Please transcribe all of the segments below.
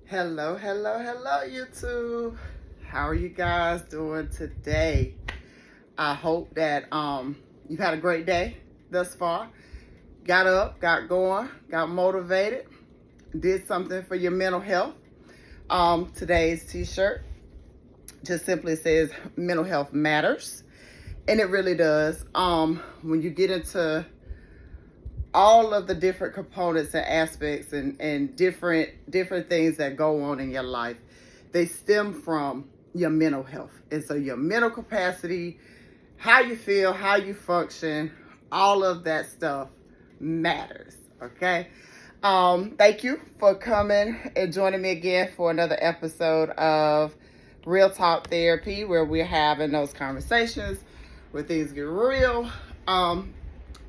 Hello, hello, hello, YouTube. How are you guys doing today? I hope that you've had a great day thus far. Got up, got going, got motivated, did something for your mental health. Today's t-shirt just simply says mental health matters, and it really does. When you get into all of the different components and aspects and different things that go on in your life, they stem from your mental health. And so your mental capacity, how you feel, how you function, all of that stuff matters. Okay. Thank you for coming and joining me again for another episode of Real Talk Therapy, where we're having those conversations where things get real,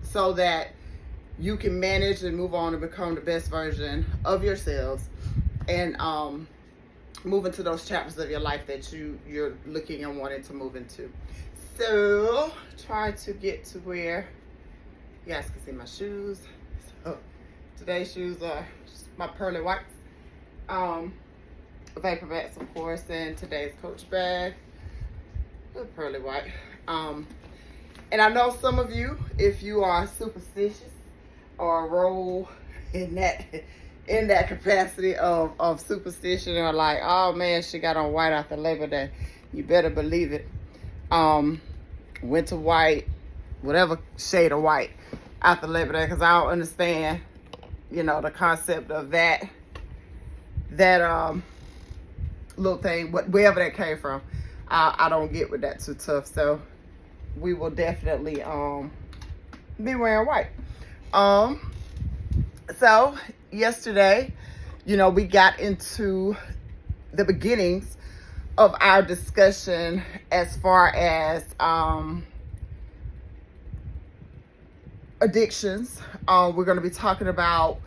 so that you can manage and move on and become the best version of yourselves, and move into those chapters of your life that you're looking and wanting to move into. So try to get to where you guys can see my shoes. So today's shoes are just my pearly whites, vapor bats, of course, and today's Coach bag, the pearly white. And I know some of you, if you are superstitious or roll in that capacity of superstition, or like, oh man, she got on white after Labor Day, you better believe it. Winter white, whatever shade of white after Labor Day, because I don't understand, the concept of that little thing, wherever that came from. I don't get with that too tough. So we will definitely be wearing white. So yesterday, we got into the beginnings of our discussion as far as addictions. We're going to be talking about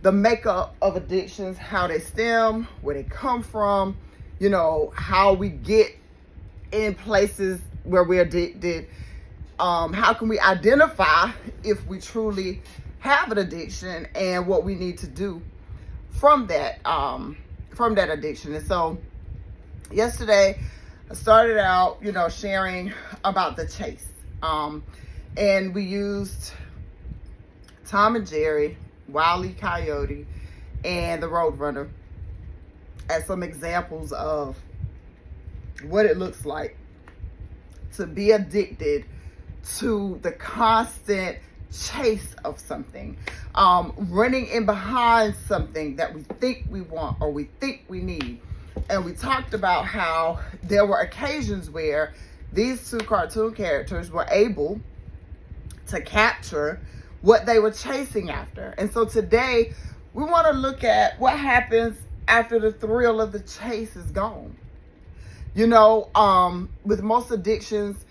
the makeup of addictions, how they stem, where they come from, how we get in places where we're addicted. How can we identify if we truly have an addiction, and what we need to do from that addiction. And so yesterday I started out, sharing about the chase. And we used Tom and Jerry, Wile E. Coyote, and the Roadrunner as some examples of what it looks like to be addicted to the constant chase of something, running in behind something that we think we want or we think we need. And we talked about how there were occasions where these two cartoon characters were able to capture what they were chasing after. And so today we want to look at what happens after the thrill of the chase is gone. With most addictions,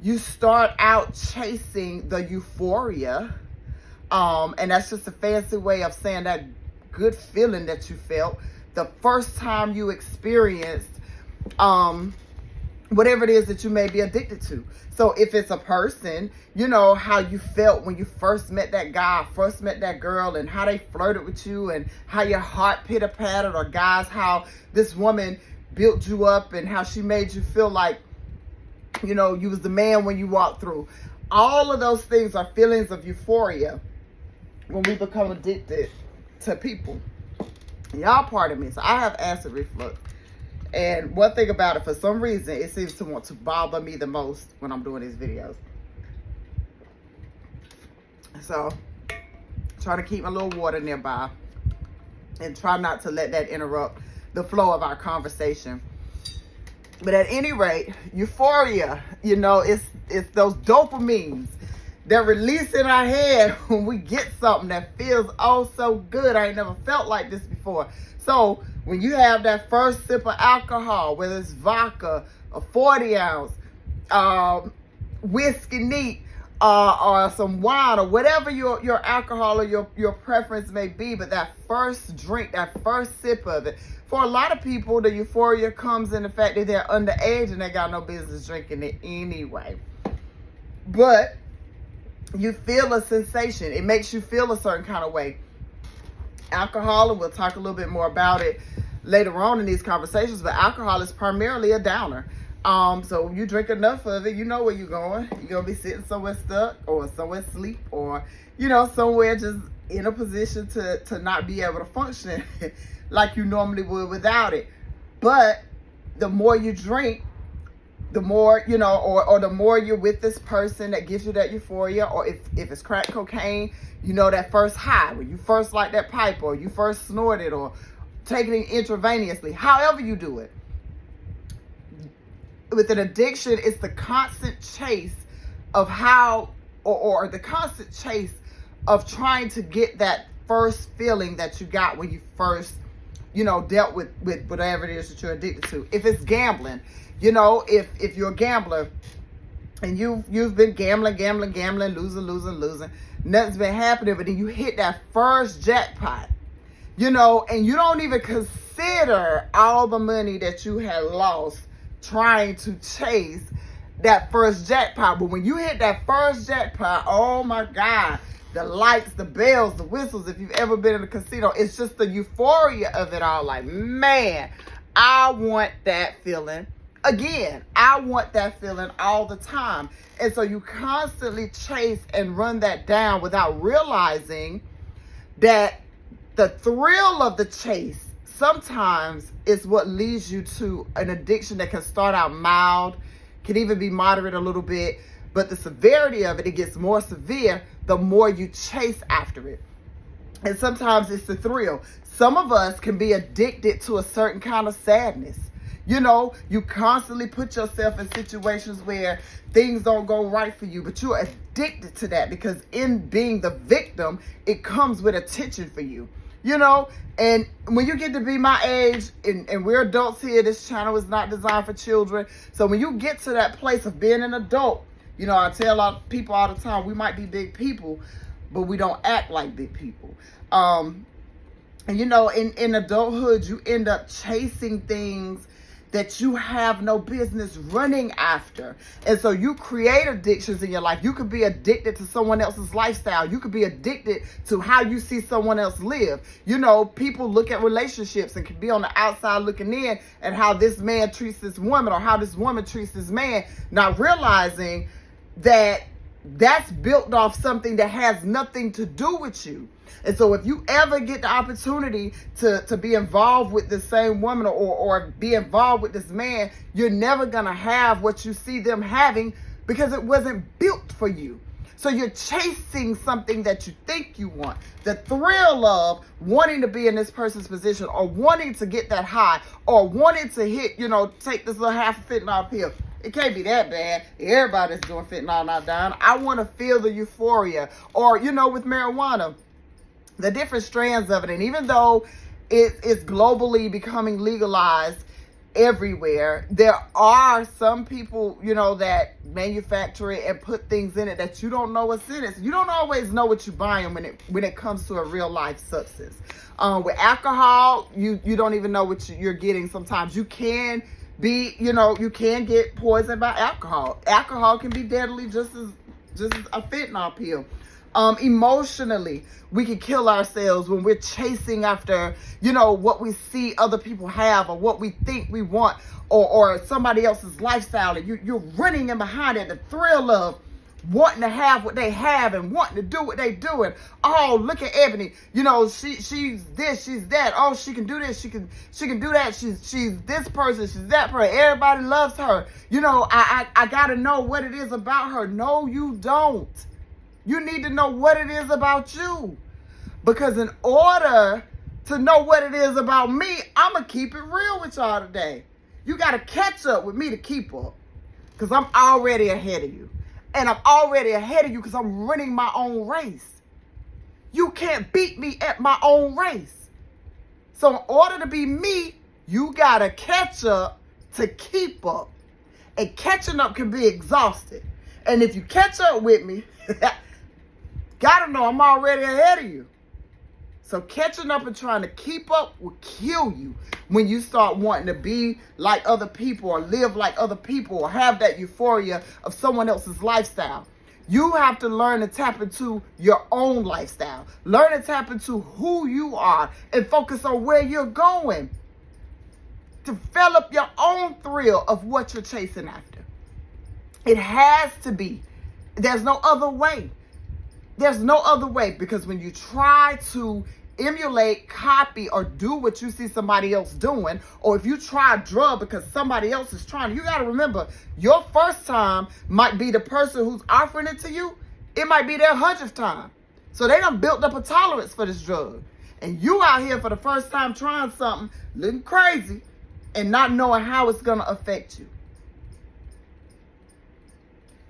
you start out chasing the euphoria, and that's just a fancy way of saying that good feeling that you felt the first time you experienced whatever it is that you may be addicted to. So if it's a person, how you felt when you first met that guy, first met that girl, and how they flirted with you, and how your heart pitter-pattered, or guys, how this woman built you up and how she made you feel like, you was the man when you walked through. All of those things are feelings of euphoria when we become addicted to people. Y'all pardon me. So I have acid reflux. And one thing about it, for some reason, it seems to want to bother me the most when I'm doing these videos. So try to keep my little water nearby and try not to let that interrupt the flow of our conversation. But at any rate, euphoria, it's those dopamines that release in our head when we get something that feels oh so good. I ain't never felt like this before. So when you have that first sip of alcohol, whether it's vodka, a 40 ounce, whiskey neat, or some wine, or whatever your alcohol or your preference may be, but that first drink, that first sip of it, for a lot of people, the euphoria comes in the fact that they're underage and they got no business drinking it anyway. But you feel a sensation. It makes you feel a certain kind of way. alcohol, and we'll talk a little bit more about it later on in these conversations, but alcohol is primarily a downer. So when you drink enough of it, you know where you're going. You're going to be sitting somewhere stuck or somewhere asleep or, somewhere just in a position to not be able to function like you normally would without it. But the more you drink, the more, or the more you're with this person that gives you that euphoria, or if it's crack cocaine, that first high, when you first light that pipe, or you first snort it, or taking it intravenously, however you do it. With an addiction, it's the constant chase of or the constant chase of trying to get that first feeling that you got when you first, dealt with whatever it is that you're addicted to. If it's gambling, if you're a gambler and you've been gambling, losing, nothing's been happening, but then you hit that first jackpot, and you don't even consider all the money that you had lost trying to chase that first jackpot. But when you hit that first jackpot, oh my God, the lights, the bells, the whistles, if you've ever been in a casino, it's just the euphoria of it all. Like, man, I want that feeling again. I want that feeling all the time. And so you constantly chase and run that down without realizing that the thrill of the chase sometimes is what leads you to an addiction that can start out mild, can even be moderate a little bit, but the severity of it gets more severe the more you chase after it. And sometimes it's the thrill. Some of us can be addicted to a certain kind of sadness. You constantly put yourself in situations where things don't go right for you, but you're addicted to that because in being the victim, it comes with attention for you. And when you get to be my age, and we're adults here, this channel is not designed for children. So when you get to that place of being an adult, I tell a lot of people all the time, we might be big people, but we don't act like big people. And in adulthood, you end up chasing things that you have no business running after. And so you create addictions in your life. You could be addicted to someone else's lifestyle. You could be addicted to how you see someone else live. People look at relationships and can be on the outside looking in at how this man treats this woman or how this woman treats this man, not realizing that that's built off something that has nothing to do with you. And so if you ever get the opportunity to be involved with the same woman or be involved with this man, you're never going to have what you see them having because it wasn't built for you. So you're chasing something that you think you want. The thrill of wanting to be in this person's position or wanting to get that high or wanting to hit, take this little half a fentanyl pill. It can't be that bad. Everybody's doing fentanyl now down. I want to feel the euphoria. Or, with marijuana, the different strands of it. And even though it's globally becoming legalized everywhere, there are some people, that manufacture it and put things in it that you don't know what's in it. So you don't always know what you're buying when it comes to a real life substance. With alcohol, you don't even know what you're getting. Sometimes you can be, you can get poisoned by alcohol. Alcohol can be deadly just as a fentanyl pill. Emotionally, we can kill ourselves when we're chasing after, what we see other people have or what we think we want or somebody else's lifestyle. And you're running in behind it, the thrill of wanting to have what they have and wanting to do what they do. And oh, look at Ebony, she's this, she's that. Oh, she can do this, she can do that. She's this person, she's that person. Everybody loves her. I gotta know what it is about her. No, you don't. You need to know what it is about you. Because in order to know what it is about me, I'm going to keep it real with y'all today. You got to catch up with me to keep up. Because I'm already ahead of you. And I'm already ahead of you because I'm running my own race. You can't beat me at my own race. So in order to be me, you got to catch up to keep up. And catching up can be exhausted. And if you catch up with me, gotta know I'm already ahead of you. So catching up and trying to keep up will kill you when you start wanting to be like other people or live like other people or have that euphoria of someone else's lifestyle. You have to learn to tap into your own lifestyle. Learn to tap into who you are and focus on where you're going. Develop your own thrill of what you're chasing after. It has to be. There's no other way. There's no other way, because when you try to emulate, copy, or do what you see somebody else doing, or if you try a drug because somebody else is trying, you got to remember, your first time might be the person who's offering it to you. It might be their 100th time. So they done built up a tolerance for this drug. And you out here for the first time trying something, looking crazy, and not knowing how it's going to affect you.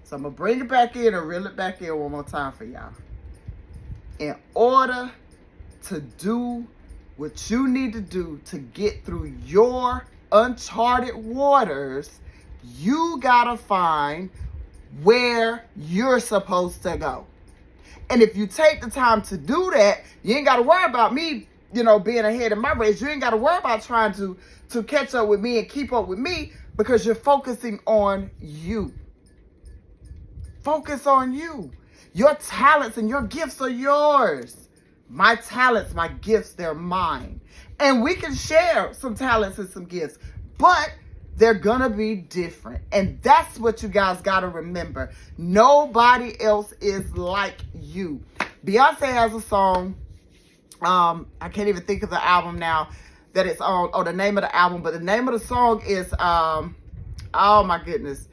So I'm going to bring it back in and reel it back in one more time for y'all. In order to do what you need to do to get through your uncharted waters, you gotta find where you're supposed to go. And if you take the time to do that, you ain't gotta worry about me, being ahead of my race. You ain't gotta worry about trying to catch up with me and keep up with me, because you're focusing on you. Focus on you. Your talents and your gifts are yours. My talents, my gifts, they're mine. And we can share some talents and some gifts, but they're gonna be different. And that's what you guys gotta remember. Nobody else is like you. Beyonce has a song, I can't even think of the album now that it's on, or the name of the album, but the name of the song is, oh my goodness.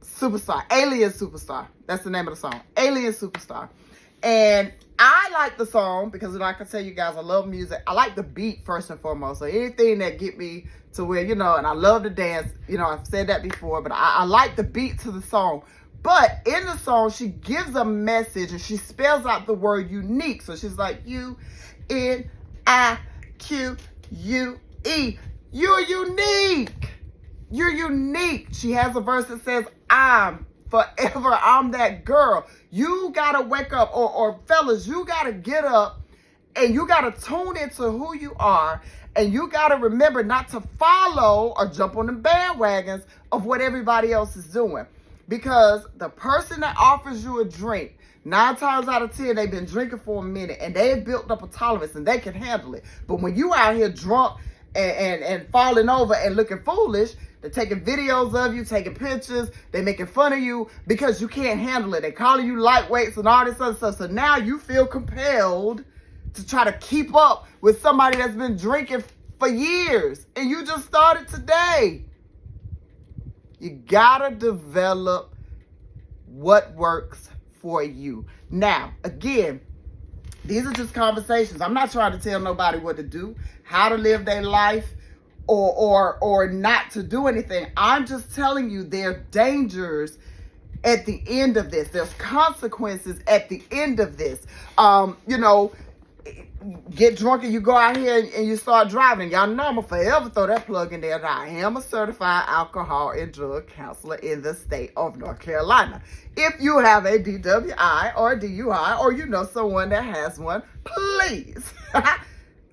Superstar, Alien Superstar. That's the name of the song, Alien Superstar. And I like the song because, like I tell you guys, I love music. I like the beat first and foremost. So anything that get me to where, and I love to dance. I've said that before, but I like the beat to the song. But in the song, she gives a message and she spells out the word unique. So she's like, U-N-I-Q-U-E. You're unique. You're unique. She has a verse that says, I'm forever, I'm that girl. You gotta wake up, or fellas, you gotta get up and you gotta tune into who you are, and you gotta remember not to follow or jump on the bandwagons of what everybody else is doing. Because the person that offers you a drink, 9 times out of 10, they've been drinking for a minute and they've built up a tolerance and they can handle it. But when you out here drunk and falling over and looking foolish, they're taking videos of you, taking pictures. They're making fun of you because you can't handle it. They're calling you lightweights and all this other stuff. So now you feel compelled to try to keep up with somebody that's been drinking for years. And you just started today. You gotta develop what works for you. Now, again, these are just conversations. I'm not trying to tell nobody what to do, how to live their life, or not to do anything. I'm just telling you there are dangers at the end of this. There's consequences at the end of this. Get drunk and you go out here and you start driving. Y'all know I'm going to forever throw that plug in there that I am a certified alcohol and drug counselor in the state of North Carolina. If you have a DWI or a DUI, or you know someone that has one, please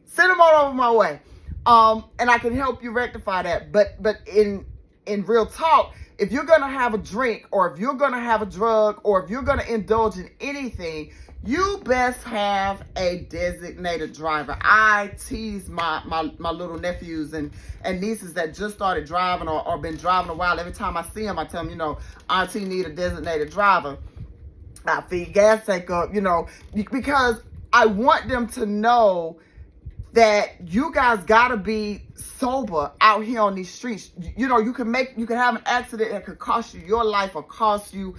send them all over my way. And I can help you rectify that. But in real talk, if you're going to have a drink, or if you're going to have a drug, or if you're going to indulge in anything, you best have a designated driver. I tease my little nephews and nieces that just started driving or been driving a while. Every time I see them, I tell them, Auntie need a designated driver. I feed gas tank up, because I want them to know that you guys gotta be sober out here on these streets. You can have an accident that could cost you your life, or cost you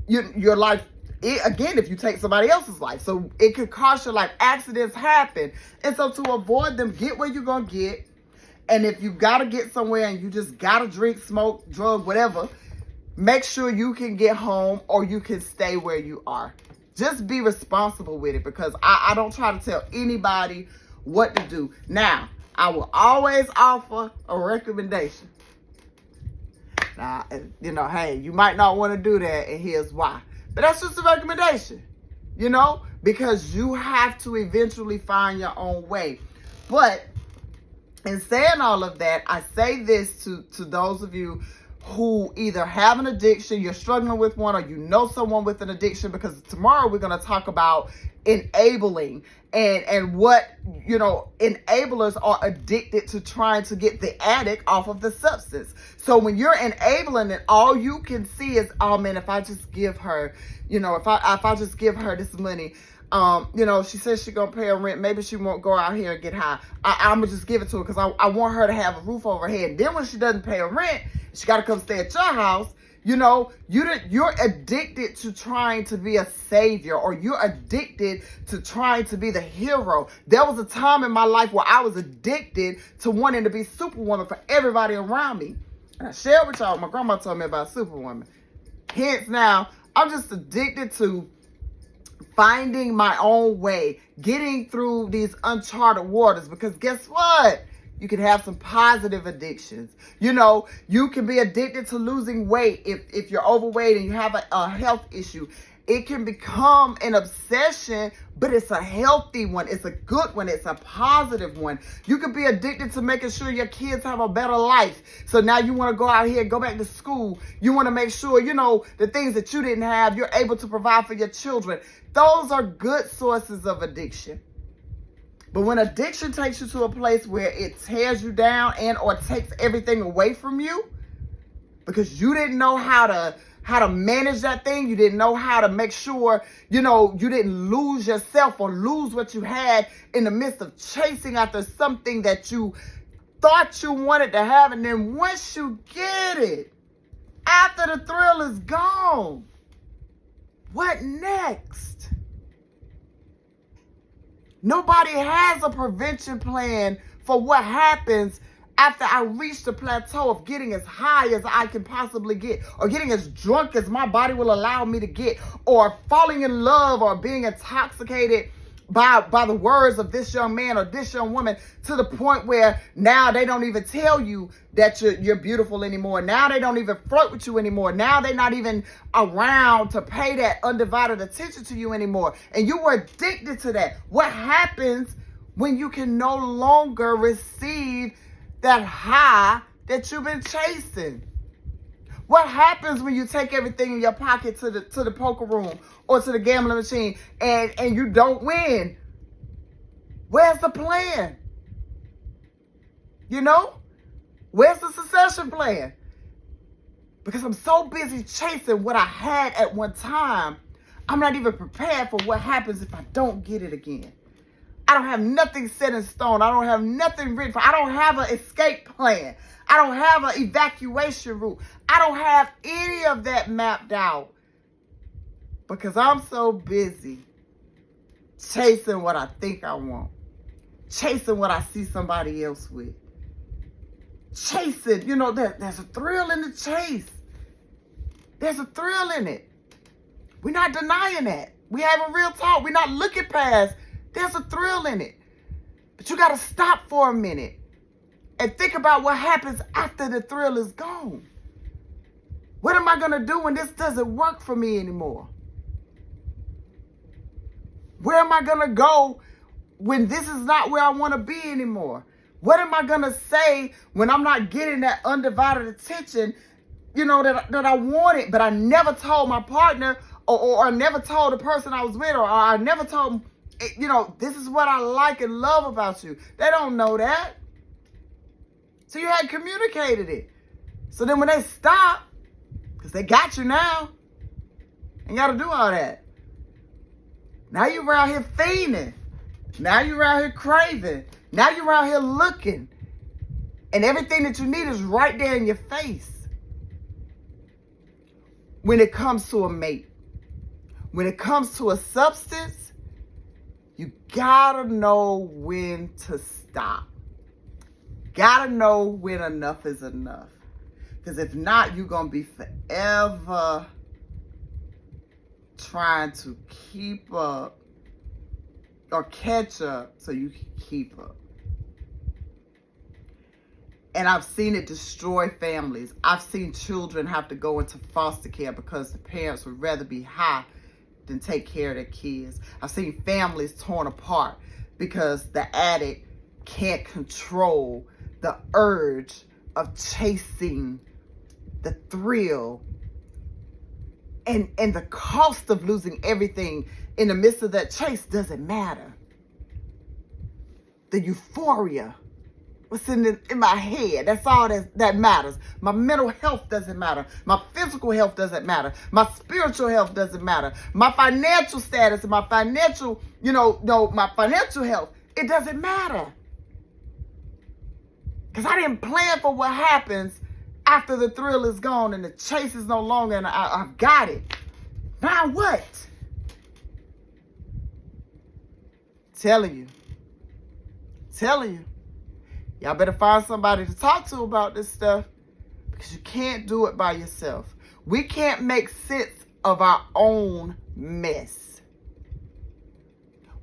your life. Again, if you take somebody else's life. So it could cost your life. Accidents happen. And so to avoid them, get where you're going to get. And if you got to get somewhere and you just got to drink, smoke, drug, whatever, make sure you can get home, or you can stay where you are. Just be responsible with it, because I don't try to tell anybody what to do. Now, I will always offer a recommendation. Now, hey, you might not want to do that, and here's why. But that's just a recommendation, because you have to eventually find your own way. But in saying all of that, I say this to those of you who either have an addiction, you're struggling with one, or you know someone with an addiction, because tomorrow we're going to talk about enabling and what, enablers are addicted to trying to get the addict off of the substance. So when you're enabling it, all you can see is, oh man, if I just give her, if I just give her this money, she says she's going to pay her rent. Maybe she won't go out here and get high. I'm going to just give it to her because I want her to have a roof over her head. And then when she doesn't pay her rent, she got to come stay at your house. You're addicted to trying to be a savior, or you're addicted to trying to be the hero. There was a time in my life where I was addicted to wanting to be Superwoman for everybody around me. And I shared with y'all, my grandma told me about Superwoman. Hence now, I'm just addicted to finding my own way, getting through these uncharted waters, because guess what? You can have some positive addictions. You can be addicted to losing weight if you're overweight and you have a health issue. It can become an obsession, but it's a healthy one. It's a good one. It's a positive one. You could be addicted to making sure your kids have a better life. So now you want to go out here and go back to school. You want to make sure, the things that you didn't have, you're able to provide for your children. Those are good sources of addiction. But when addiction takes you to a place where it tears you down and or takes everything away from you because you didn't know how to manage that thing, you didn't know how to make sure, you didn't lose yourself or lose what you had in the midst of chasing after something that you thought you wanted to have, and then once you get it, after the thrill is gone, what next? Nobody has a prevention plan for what happens after I reach the plateau of getting as high as I can possibly get, or getting as drunk as my body will allow me to get, or falling in love or being intoxicated by the words of this young man or this young woman, to the point where now they don't even tell you that you're beautiful anymore. Now they don't even flirt with you anymore. Now they're not even around to pay that undivided attention to you anymore. And you were addicted to that. What happens when you can no longer receive that high that you've been chasing? What happens when you take everything in your pocket to the poker room or to the gambling machine and you don't win? Where's the plan? Where's the succession plan? Because I'm so busy chasing what I had at one time, I'm not even prepared for what happens if I don't get it again. I don't have nothing set in stone. I don't have nothing written for. I don't have an escape plan. I don't have an evacuation route. I don't have any of that mapped out because I'm so busy chasing what I think I want, chasing what I see somebody else with, chasing, there's a thrill in the chase. There's a thrill in it. We're not denying that. We having real talk. We're not looking past. There's a thrill in it. But you got to stop for a minute and think about what happens after the thrill is gone. What am I going to do when this doesn't work for me anymore? Where am I going to go when this is not where I want to be anymore? What am I going to say when I'm not getting that undivided attention, that I wanted, but I never told my partner or I never told the person I was with, or I never told them, this is what I like and love about you. They don't know that. So you had communicated it. So then when they stop, because they got you now, ain't got to do all that. Now you're around here fiending. Now you're around here craving. Now you're around here looking. And everything that you need is right there in your face. When it comes to a mate, when it comes to a substance, you gotta know when to stop. Gotta know when enough is enough. Because if not, you're gonna be forever trying to keep up or catch up so you can keep up. And I've seen it destroy families. I've seen children have to go into foster care because the parents would rather be high than take care of their kids. I've seen families torn apart because the addict can't control the urge of chasing the thrill and the cost of losing everything in the midst of that chase doesn't matter. The euphoria, what's in my head, that's all that matters. My mental health doesn't matter. My physical health doesn't matter. My spiritual health doesn't matter. My financial status and my financial, my financial health, it doesn't matter. Because I didn't plan for what happens after the thrill is gone and the chase is no longer and I've got it. Now what? Telling you. Y'all better find somebody to talk to about this stuff because you can't do it by yourself. We can't make sense of our own mess.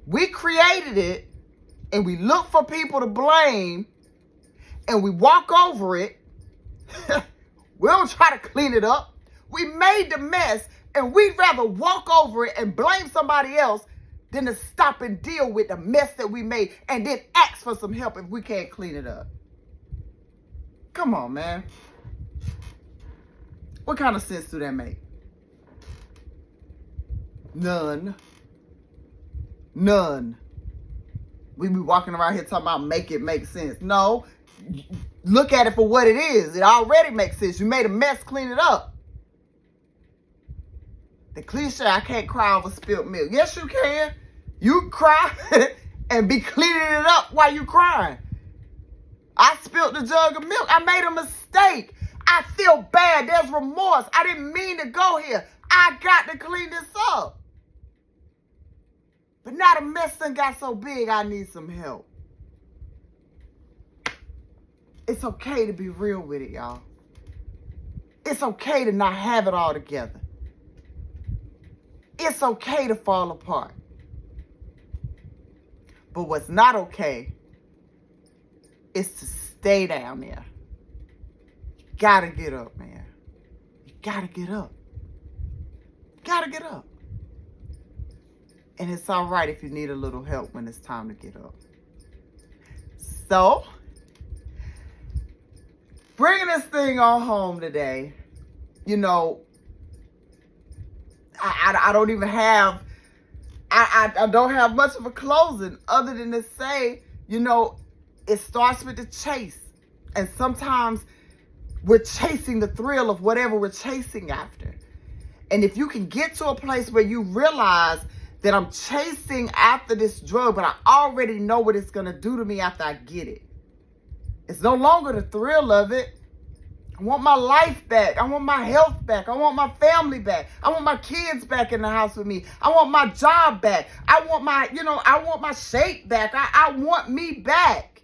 We created it and we look for people to blame and we walk over it. We don't try to clean it up. We made the mess and we'd rather walk over it and blame somebody else than to stop and deal with the mess that we made and then ask for some help if we can't clean it up. Come on, man. What kind of sense do that make? None. We be walking around here talking about make it make sense. No. Look at it for what it is. It already makes sense. You made a mess, clean it up. The cliche, I can't cry over spilled milk. Yes, you can. You cry and be cleaning it up while you crying. I spilled the jug of milk. I made a mistake. I feel bad. There's remorse. I didn't mean to go here. I got to clean this up. But now the mess done got so big, I need some help. It's okay to be real with it, y'all. It's okay to not have it all together. It's okay to fall apart. But what's not okay is to stay down there. You gotta get up, man. You gotta get up. Gotta get up. And it's all right if you need a little help when it's time to get up. So, bringing this thing on home today, I don't even have, I don't have much of a closing other than to say, it starts with the chase. And sometimes we're chasing the thrill of whatever we're chasing after. And if you can get to a place where you realize that I'm chasing after this drug, but I already know what it's going to do to me after I get it. It's no longer the thrill of it. I want my life back. I want my health back. I want my family back. I want my kids back in the house with me. I want my job back. I want my shape back. I want me back.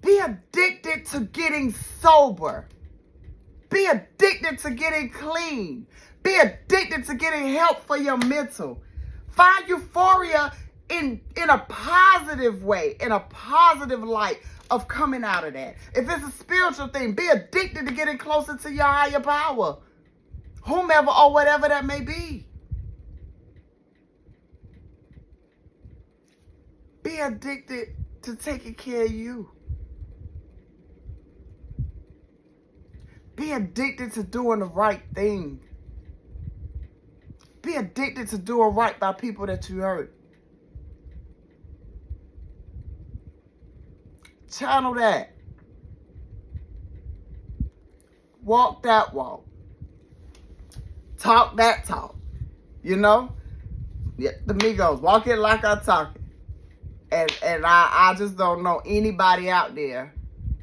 Be addicted to getting sober. Be addicted to getting clean. Be addicted to getting help for your mental. Find euphoria in a positive way, in a positive light of coming out of that. If it's a spiritual thing, be addicted to getting closer to your higher power, whomever or whatever that may be. Be addicted to taking care of you. Be addicted to doing the right thing. Be addicted to doing right by people that you hurt. Channel that. Walk that walk. Talk that talk. Yeah, the Migos, walk it like I talk it. And I just don't know anybody out there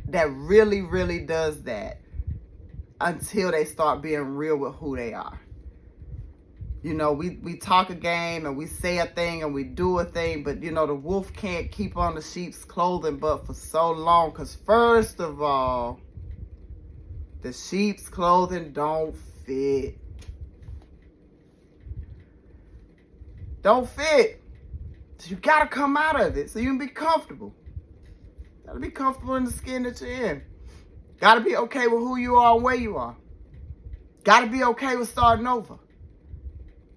that really, really does that until they start being real with who they are. We talk a game and we say a thing and we do a thing, but the wolf can't keep on the sheep's clothing but for so long, because first of all, the sheep's clothing don't fit. Don't fit. So you gotta come out of it so you can be comfortable. Gotta be comfortable in the skin that you're in. Gotta be okay with who you are and where you are. Gotta be okay with starting over.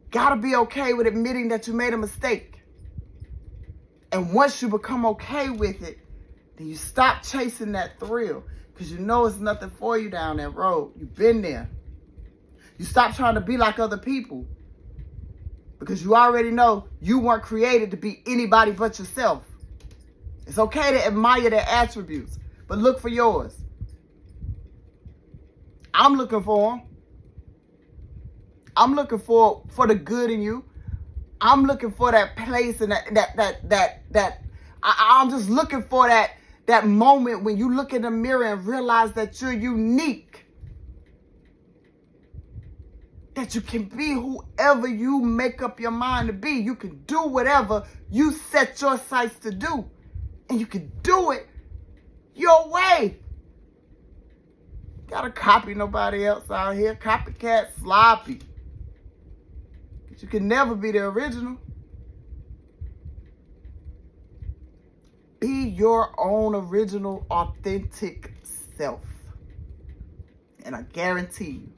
Gotta be okay with admitting that you made a mistake. And once you become okay with it, then you stop chasing that thrill. Because you know it's nothing for you down that road. You've been there. You stop trying to be like other people. Because you already know you weren't created to be anybody but yourself. It's okay to admire their attributes, but look for yours. I'm looking for them. I'm looking for the good in you. I'm looking for that place and I'm just looking for that moment when you look in the mirror and realize that you're unique. That you can be whoever you make up your mind to be. You can do whatever you set your sights to do. And you can do it your way. Gotta copy nobody else out here. Copycat sloppy. But you can never be the original. Be your own original, authentic self. And I guarantee you,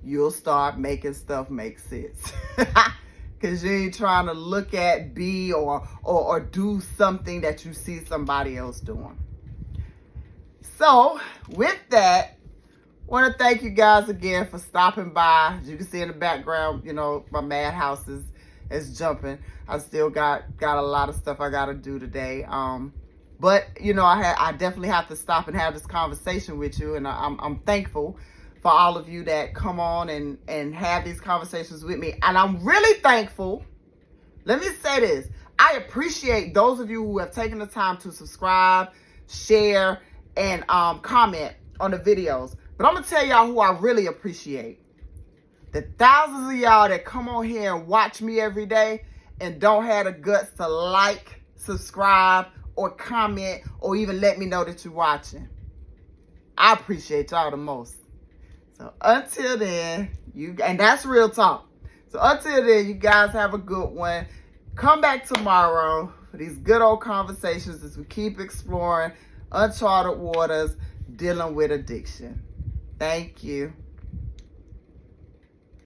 you'll start making stuff make sense. Because you ain't trying to look at, be, or do something that you see somebody else doing. So, with that, I want to thank you guys again for stopping by. As you can see in the background, you know, my madhouse is jumping. I still got a lot of stuff I got to do today. But, you know, I definitely have to stop and have this conversation with you. And I'm thankful for all of you that come on and have these conversations with me. And I'm really thankful. Let me say this. I appreciate those of you who have taken the time to subscribe, share, and comment on the videos. But I'm going to tell y'all who I really appreciate. The thousands of y'all that come on here and watch me every day and don't have the guts to like, subscribe, or comment, or even let me know that you're watching. I appreciate y'all the most. So until then, and that's real talk. So until then, you guys have a good one. Come back tomorrow for these good old conversations as we keep exploring uncharted waters dealing with addiction. Thank you.